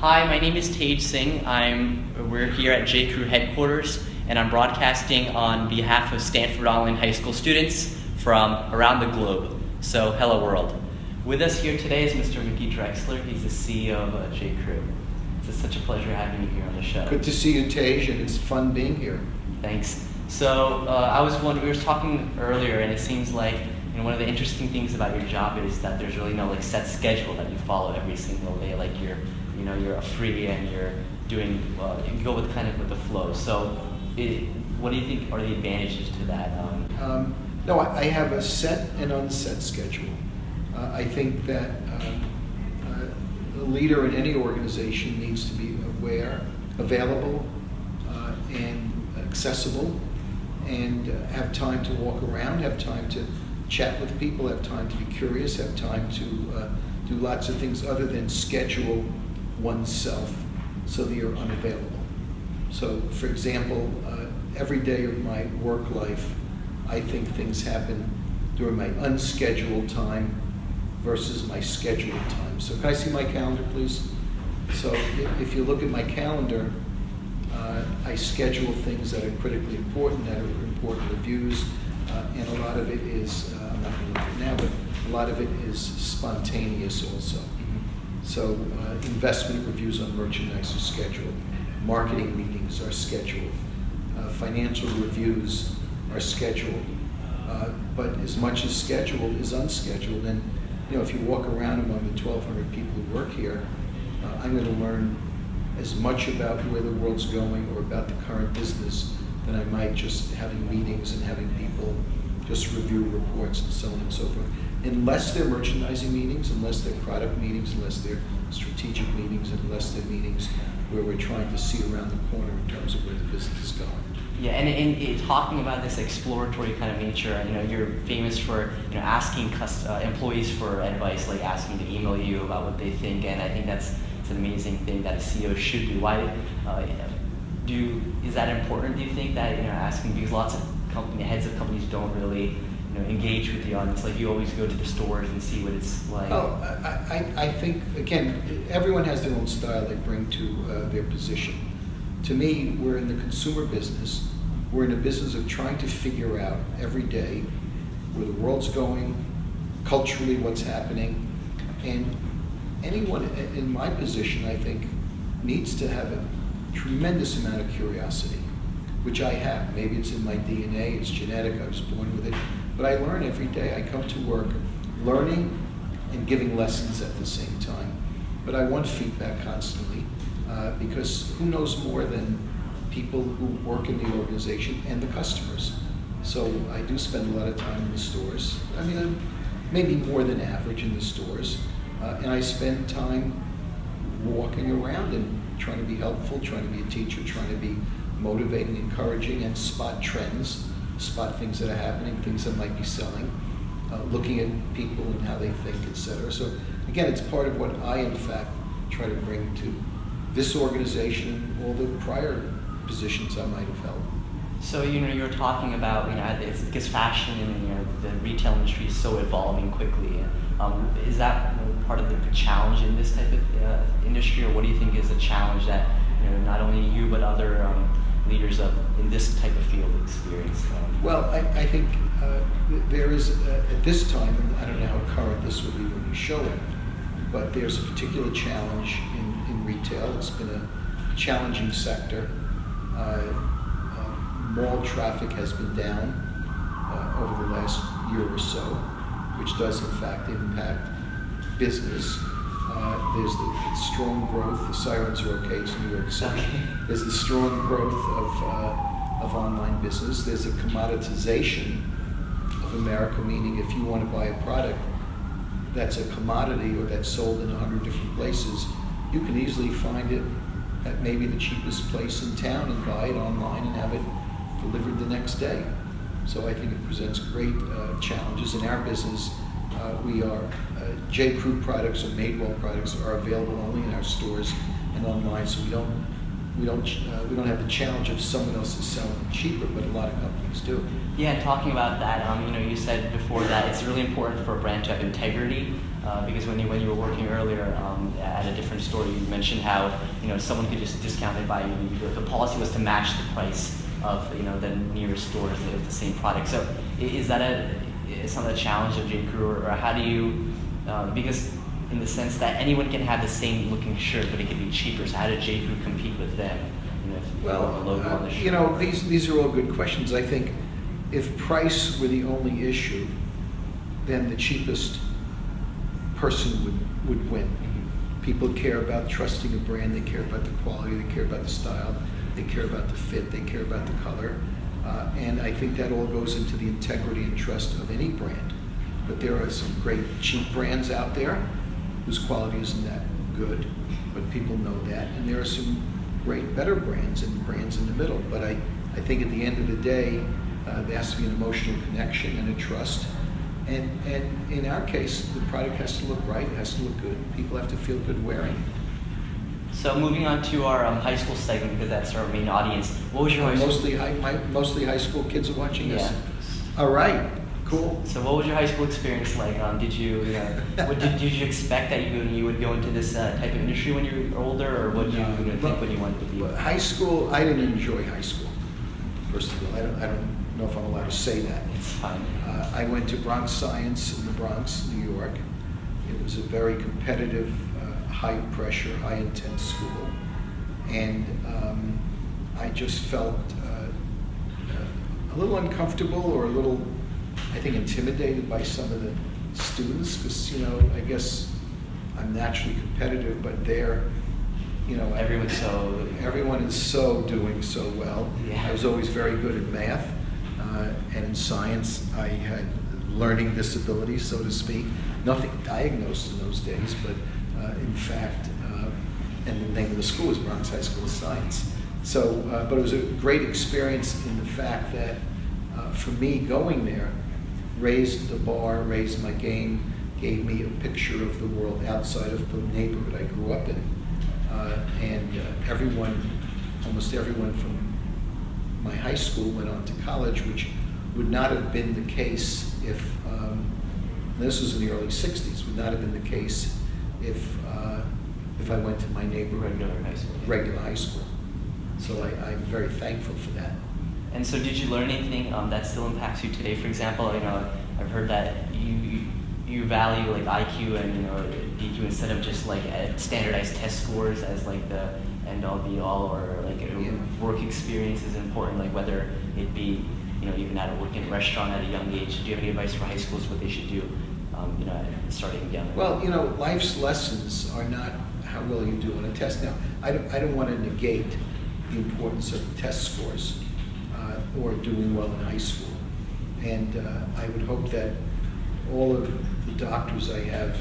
Hi, my name is Singh. We're here at J.Crew headquarters, and I'm broadcasting on behalf of Stanford Online High School students from around the globe. So, hello world. With us here today is Mr. Drexler. He's the CEO of J.Crew. It's such a pleasure having you here on the show. Good to see you, Tej, and it's fun being here. Thanks. So, I was wondering, we were talking earlier, and it seems like one of the interesting things about your job is that there's really no set schedule that you follow every single day. Like you're free and you're doing you go with the flow. So, what do you think are the advantages to that? No, I have a set and unset schedule. I think that a leader in any organization needs to be aware, available, and accessible, and have time to walk around, have time to chat with people, have time to be curious, have time to do lots of things other than schedule oneself so that you're unavailable. So, for example, every day of my work life, I think things happen during my unscheduled time versus my scheduled time. So can I see my calendar, please? So if you look at my calendar, I schedule things that are critically important, that are important reviews, and a lot of it is, I'm not going to look at it now, but a lot of it is spontaneous also. So investment reviews on merchandise are scheduled, marketing meetings are scheduled, financial reviews are scheduled, but as much as scheduled is unscheduled. And if you walk around among the 1,200 people who work here, I'm going to learn as much about where the world's going or about the current business than I might just having meetings and having people just review reports and so on and so forth. Unless they're merchandising meetings, unless they're product meetings, unless they're strategic meetings, unless they're meetings where we're trying to see around the corner in terms of where the business is going. Yeah, and in talking about this exploratory kind of nature, you're famous for asking employees for advice, like asking to email you about what they think, and I think it's an amazing thing that a CEO should do. Why is that important? Do you think that asking, because lots of heads of companies don't really engage with the audience, like you always go to the stores and see what it's like? Oh, I think, again, everyone has their own style they bring to their position. To me, we're in the consumer business. We're in a business of trying to figure out every day where the world's going, culturally what's happening, and anyone in my position, I think, needs to have a tremendous amount of curiosity, which I have. Maybe it's in my DNA, it's genetic, I was born with it, but I learn every day. I come to work learning and giving lessons at the same time. But I want feedback constantly, because who knows more than people who work in the organization and the customers. So I do spend a lot of time in the stores. Maybe more than average in the stores. And I spend time walking around and trying to be helpful, trying to be a teacher, trying to be motivating, encouraging, and spot trends, spot things that are happening, things that might be selling, looking at people and how they think, etc. So again, it's part of what I, in fact, try to bring to this organization and all the prior positions I might have held. So you were talking about it's because fashion and the retail industry is so evolving quickly. Is that part of the challenge in this type of industry, or what do you think is a challenge that not only you but other leaders in this type of field experience? Well, I think there is at this time, and I don't know how current this will be when you show it, but there's a particular challenge in retail. It's been a challenging sector. Mall traffic has been down over the last year or so, which does in fact impact business. There's the strong growth, the sirens are okay, it's New York City. There's the strong growth of online business. There's a commoditization of America, meaning if you want to buy a product that's a commodity or that's sold in 100 different places, you can easily find it at maybe the cheapest place in town and buy it online and have it delivered the next day. So I think it presents great challenges. In our business, we are J.Crew products or Madewell products are available only in our stores and online, so we don't we don't have the challenge of someone else is selling it cheaper, but a lot of companies do. Yeah, and talking about that, you said before that it's really important for a brand to have integrity, because when you were working earlier at a different store, you mentioned how someone could just discount it by the policy was to match the price of the nearest stores of the same product. So is that some of the challenge of J.Crew, or how do you because in the sense that anyone can have the same looking shirt, but it can be cheaper. So how did J.Crew compete with them? If Well, a logo on the shirt? these are all good questions. I think if price were the only issue, then the cheapest person would win. Mm-hmm. People care about trusting a brand. They care about the quality. They care about the style. They care about the fit. They care about the color. And I think that all goes into the integrity and trust of any brand. But there are some great cheap brands out there whose quality isn't that good, but people know that. And there are some great better brands and brands in the middle. But I think at the end of the day, there has to be an emotional connection and a trust. And in our case, the product has to look right, it has to look good. People have to feel good wearing it. So moving on to our high school segment, because that's our main audience. What was your high school? Mostly high school kids are watching this. Yeah. All right, cool. So what was your high school experience like? Did you did you expect that you would go into this type of industry when you were older, or what did you think when you wanted to be? High school, I didn't enjoy high school. First of all, I don't know if I'm allowed to say that. It's fine. I went to Bronx Science in the Bronx, New York. It was a very competitive, high-pressure, high-intense school. And I just felt a little uncomfortable or a little, I think, intimidated by some of the students because, I guess I'm naturally competitive, but everyone is so doing so well. Yeah. I was always very good at math, and in science I had learning disabilities, so to speak. Nothing diagnosed in those days, but in fact, and the name of the school was Bronx High School of Science. So, but it was a great experience in the fact that for me going there raised the bar, raised my game, gave me a picture of the world outside of the neighborhood I grew up in. Almost everyone from my high school went on to college, which would not have been the case if, this was in the early 60s, would not have been the case if I went to my neighborhood regular high school. So I'm very thankful for that. And so did you learn anything that still impacts you today? For example, I've heard that you value like IQ and DQ instead of just like standardized test scores as like the end all be all, or like work experience is important, like whether it be even at a working restaurant at a young age. Do you have any advice for high schools what they should do starting young? Well, life's lessons are not how well you do on a test. Now, I don't want to negate the importance of test scores or doing well in high school. And I would hope that all of the doctors I have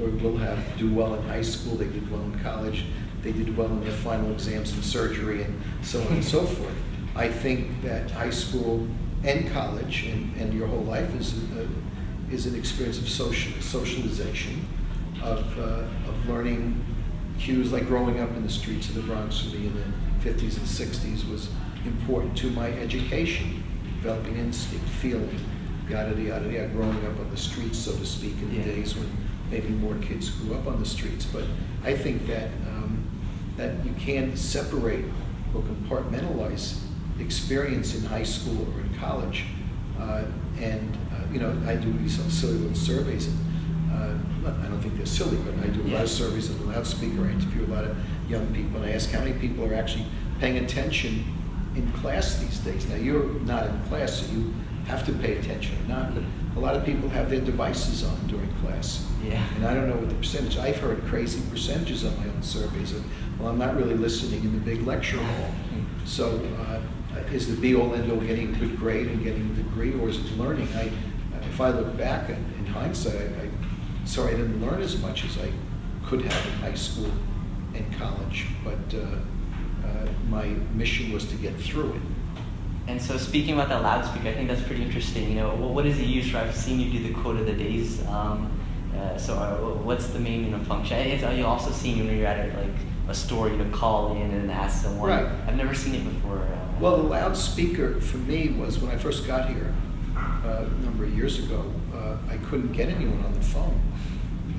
or will have do well in high school, they did well in college, they did well in their final exams in surgery, and so on and so forth. I think that high school and college and your whole life is an experience of socialization, of learning cues, like growing up in the streets of the Bronx for me in the 50s and 60s was important to my education, developing instinct, feeling, yada yada yada, growing up on the streets, so to speak, in the days when maybe more kids grew up on the streets. But I think that that you can't separate or compartmentalize experience in high school or in college. I do these silly little surveys, and I don't think they're silly, but I do a lot of surveys on the loudspeaker. I interview a lot of young people, and I ask how many people are actually paying attention in class these days. Now, you're not in class, so you have to pay attention or not, but a lot of people have their devices on during class. Yeah. And I don't know what the percentage, I've heard crazy percentages on my own surveys of, well, I'm not really listening in the big lecture hall. So is the be-all, end-all getting a good grade and getting a degree, or is it learning? If I look back in hindsight, I'm sorry I didn't learn as much as I could have in high school and college, but my mission was to get through it. And so speaking about that loudspeaker, I think that's pretty interesting. What is it used for? I've seen you do the quote of the days, What's the main function? You also seen when you're at like a store, call in and ask someone. Right. I've never seen it before. Well, the loudspeaker for me was when I first got here a number of years ago. I couldn't get anyone on the phone,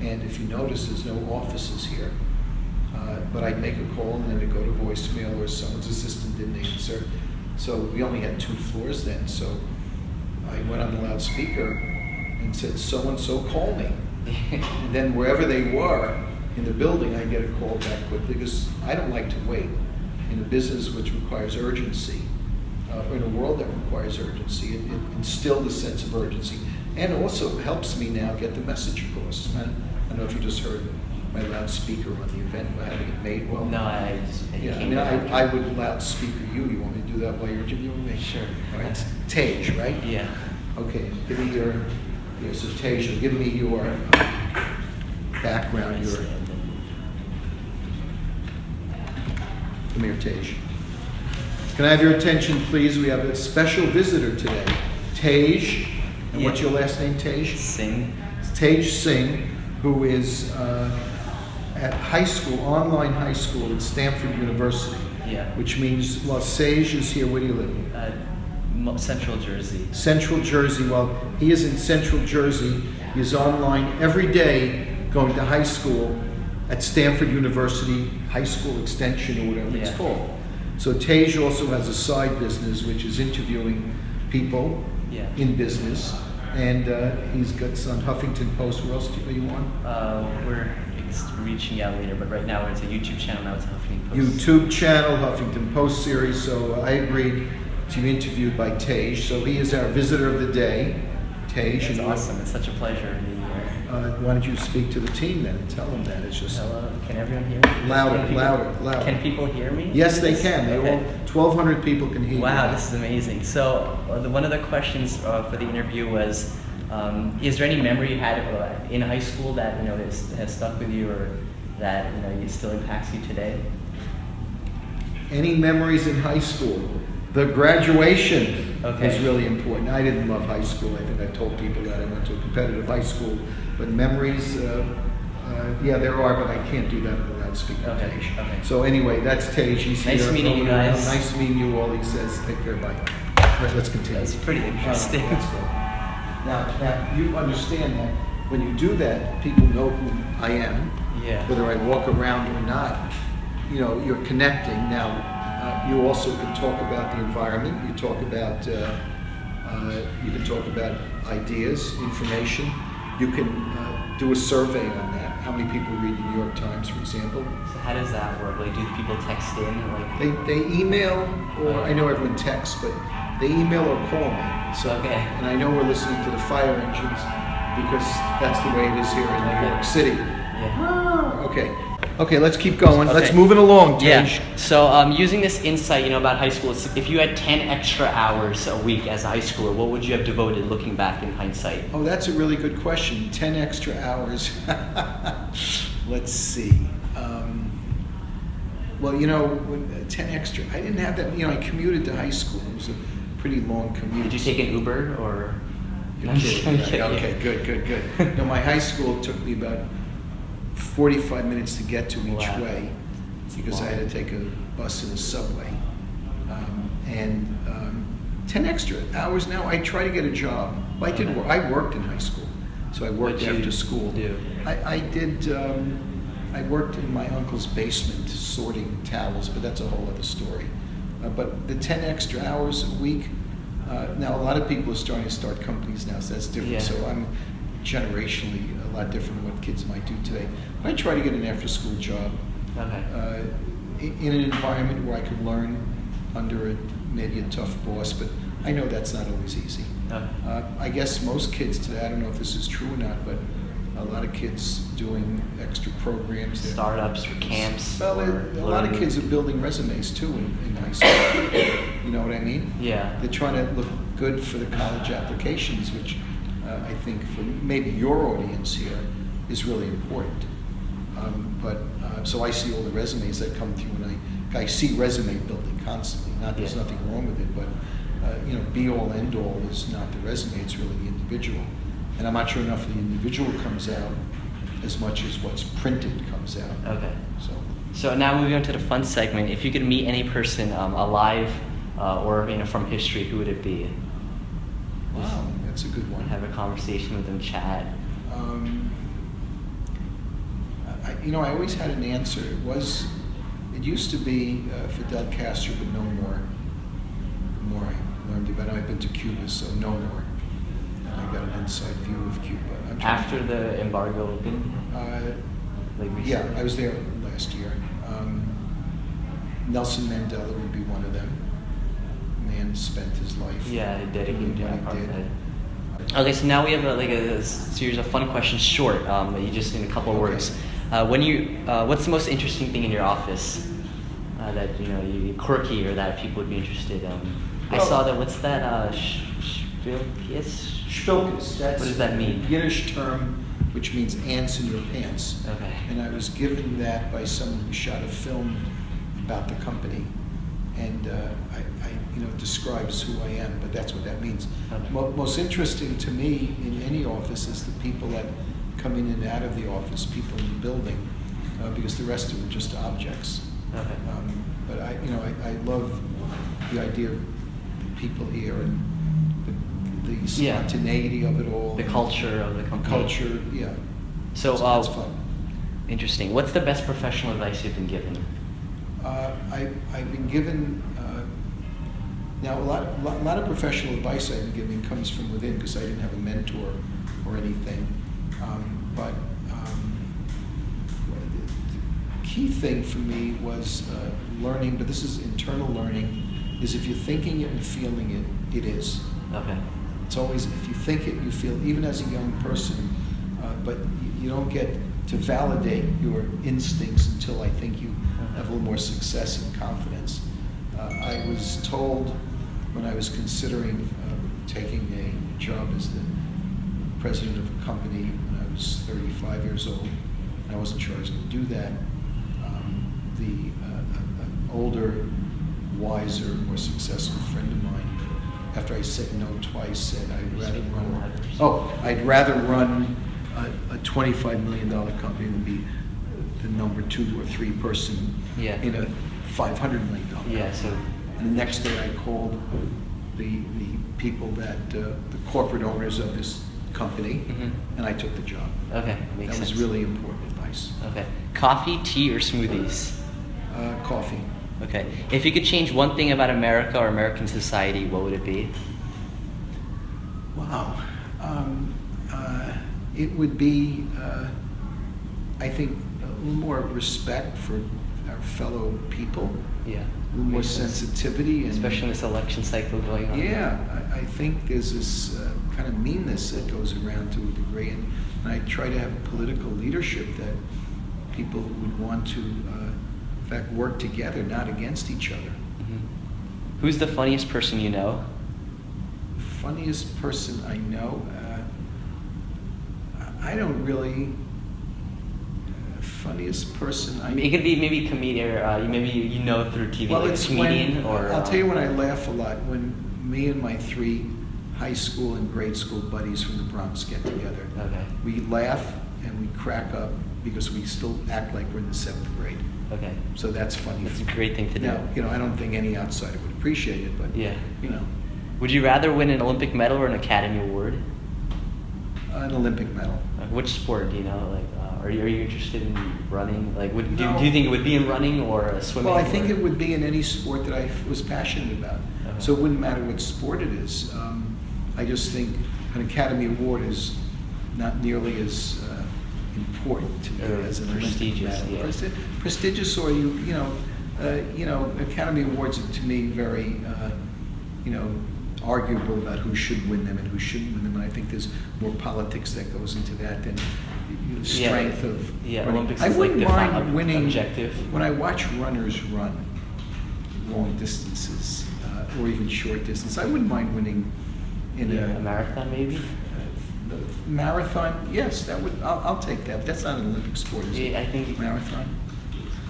and if you notice, there's no offices here. But I'd make a call and then it'd go to voicemail, or someone's assistant didn't answer. So we only had 2 floors then. So I went on the loudspeaker and said, "So-and-so, call me." And then wherever they were in the building, I'd get a call back quickly, because I don't like to wait. In a business which requires urgency, or in a world that requires urgency, it instilled a sense of urgency. And also helps me now get the message across. I don't know if you just heard my loudspeaker on the event, having it made well. No, I would loudspeaker you. You want me to do that while you're interviewing me? Sure. All right. It's Tej, right? Yeah. Okay. Give me your. So Tej, give me your background. Come here, Tej. Can I have your attention, please? We have a special visitor today, Tej. And what's your last name, Tej? Singh. Tej Singh, who is at high school, online high school at Stanford University. Yeah. Which means Los Sage is here. Where do you live? Central Jersey. Central Jersey. Well, he is in Central Jersey. He is online every day, going to high school at Stanford University, high school extension, or whatever it's called. So Tej also has a side business, which is interviewing people in business, and he's got some Huffington Post. Where else are you on? We're reaching out later, but right now it's a YouTube channel. Now it's a Huffington Post. YouTube channel, Huffington Post series. So I agreed to be interviewed by Tej. So he is our visitor of the day. Tej. It's awesome. It's such a pleasure being here. Why don't you speak to the team then and tell them that? It's just hello. Can everyone hear me? Louder. Can people hear me? Yes, they can. They all 1,200 people can hear you. Wow, this is amazing. So one of the questions for the interview was, is there any memory you had in high school that has stuck with you, or that it still impacts you today? Any memories in high school? The graduation is really important. I didn't love high school. I think I told people that I went to a competitive high school. But memories, there are, but I can't do that without speaking to Tej. Okay. So anyway, that's Tej. He's nice here. Meeting you guys. Nice meeting you all. He says, take care, bye. All right, let's continue. That's pretty interesting. Let's go. Now, you understand that when you do that, people know who I am. Yeah. Whether I walk around or not, you're connecting. Now, you also can talk about the environment. You talk about, you can talk about ideas, information. You can do a survey on that. How many people read the New York Times, for example? So how does that work? Like, do people text in? Or They email, or I know everyone texts, but they email or call me. So, and I know we're listening to the fire engines, because that's the way it is here in New York City. Yeah. Okay, let's keep going. Let's move it along, Tej. Yeah. So using this insight, about high school, if you had 10 extra hours a week as a high schooler, what would you have devoted looking back in hindsight? Oh, that's a really good question. 10 extra hours. Let's see. 10 extra. I didn't have that. I commuted to high school. It was a pretty long commute. Did you take an Uber or? You're kidding, right? Okay, good. No, my high school took me about 45 minutes to get to each way, because I had to take a bus and a subway. 10 extra hours now. I try to get a job. Well, I did work. I worked in high school, so I worked after school. I did. I worked in my uncle's basement sorting towels, but that's a whole other story. But the 10 extra hours a week. Now a lot of people are starting to start companies now, so that's different. So I'm generationally a lot different than what kids might do today. But I try to get an after-school job in an environment where I could learn under maybe a tough boss, but I know that's not always easy. I guess most kids today, I don't know if this is true or not, but a lot of kids doing extra programs. Startups or camps. Well, a lot of kids are building resumes too in high school. You know what I mean? Yeah. They're trying to look good for the college applications, which I think for maybe your audience here is really important. So I see all the resumes that come through, and I see resume building constantly. There's nothing wrong with it, but be all end all is not the resume. It's really the individual. And I'm not sure enough of the individual comes out as much as what's printed comes out. Okay. So now moving on to the fun segment. If you could meet any person alive or from history, who would it be? wow, that's a good one. Have a conversation with them, chat. I always had an answer. It used to be Fidel Castro, but no more. The more I learned about it, I've been to Cuba, so no more. I got an inside view of Cuba. After the embargo opened? Yeah, I was there last year. Nelson Mandela would be one of them. Man spent his life. Yeah, dedicated to what he apartheid. did. Okay, so now we have a series of fun questions, short. You just in a couple of Okay. words. What's the most interesting thing in your office that you quirky or that people would be interested in? I Well- saw that. What's that? Spilkus, that's What does that mean? a Yiddish term which means ants in your pants. Okay. And I was given that by someone who shot a film about the company. And it describes who I am, but that's what that means. Okay. Most interesting to me in any office is the people that come in and out of the office, people in the building, because the rest of them are just objects. Okay. But I love the idea of the people here and the spontaneity of it all. The culture of the company. Culture, yeah. So that's fun. Interesting. What's the best professional advice you've been given? I've been given now a lot of professional advice I've been given comes from within because I didn't have a mentor or anything. But the key thing for me was learning. But this is internal learning. Is if you're thinking it and feeling it, it is. Okay. It's always if you think it, you feel. Even as a young person, but you don't get to validate your instincts until I think you have a little more success and confidence. I was told when I was considering taking a job as the president of a company when I was 35 years old, and I wasn't sure I was going to do that. An older, wiser, more successful friend of mine, after I said no twice, said I'd rather run a $25 million company than be the number 2 or 3 person in a $500 million company. Yeah. So. And the next day I called the people that the corporate owners of this company, and I took the job. Okay, makes that sense. was really important advice. Okay. Coffee, tea, or smoothies? Coffee. Okay. If you could change one thing about America or American society, what would it be? Wow. It would be, I think, a little more respect for our fellow people. Yeah. A little more sensitivity. And, especially in this election cycle going on. Yeah. I think there's this kind of meanness that goes around to a degree. And I try to have political leadership that people would want to, in fact, work together, not against each other. Mm-hmm. Who's the funniest person you know? Funniest person I know? I don't really. Funniest person I know. It could be maybe comedian, or maybe through TV, Well, like it's a comedian, when, or. I'll tell you when I laugh a lot. When me and my 3 high school and grade school buddies from the Bronx get together. Okay. We laugh and we crack up because we still act like we're in the 7th grade. Okay. So that's funny. That's a great thing to do. Now, I don't think any outsider would appreciate it, but Yeah. Would Would you rather win an Olympic medal or an Academy Award? an Olympic medal. Which sport do you know? Are you interested in running? Like, do No. you think it would be in running or swimming? Well, I think or? it would be in any sport that I was passionate about. Okay. So it wouldn't matter what sport it is. I just think an Academy Award is not nearly as important to me as an Olympic prestigious, medal. yeah. Prestigious, or Academy Awards are to me very, arguable about who should win them and who shouldn't win them. And I think there's more politics that goes into that than the strength of. Yeah, running. Olympics I is like wouldn't the mind winning. objective. When I watch runners run long distances or even short distance, I wouldn't mind winning in a marathon, maybe. The marathon. Yes, that would. I'll take that. But that's not an Olympic sport, is it? I think Marathon.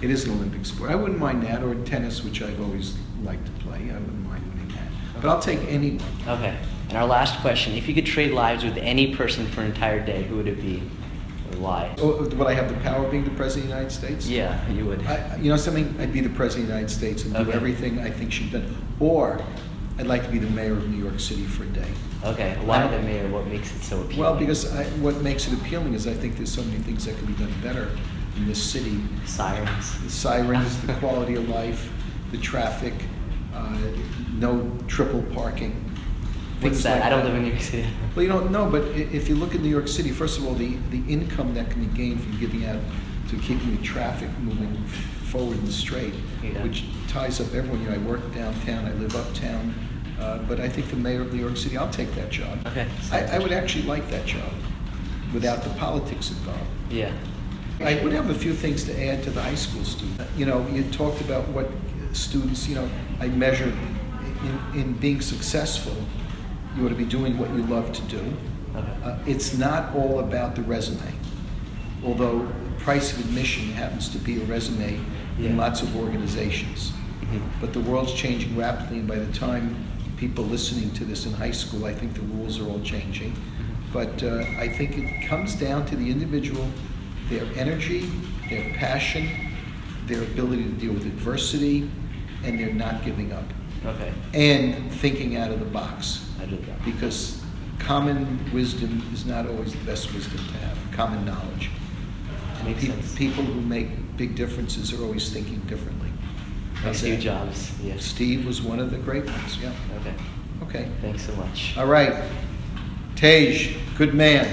It is an Olympic sport. I wouldn't mind that, or tennis, which I've always liked to play. I wouldn't mind winning that. But I'll take any one. Okay. And our last question, if you could trade lives with any person for an entire day, who would it be? Or why? Oh, would I have the power of being the President of the United States? Yeah, you would. You know something? I'd be the President of the United States and do Okay. everything I think should be done. Or I'd like to be the mayor of New York City for a day. Okay, why the mayor? What makes it so appealing? Well, because what makes it appealing is I think there's so many things that can be done better in this city. Sirens. The sirens, the quality of life, the traffic, no triple parking. What's things that? like I don't live in New York City. Well, you don't know, but if you look at New York City, first of all, the income that can be gained from giving out to keeping the traffic moving forward and straight, Yeah. which ties up everyone. You know, I work downtown, I live uptown, but I think the mayor of New York City, I'll take that job. Okay. I would actually like that job without the politics involved. Yeah. I would have a few things to add to the high school student. You know, you talked about what students, you know, I measure in being successful, you ought to be doing what you love to do. Okay. It's not all about the resume, although the price of admission happens to be a resume in Yeah. lots of organizations. Mhm. But the world's changing rapidly, and by the time people listening to this in high school, I think the rules are all changing. But I think it comes down to the individual, their energy, their passion, their ability to deal with adversity, and their not giving up. Okay. And thinking out of the box. I did that. Because common wisdom is not always the best wisdom to have, common knowledge. And Makes sense. people who make big differences are always thinking differently. Like How's Steve that? Jobs. Yeah. Steve was one of the great ones, yeah. Okay. Okay. Thanks so much. All right. Tej, good man.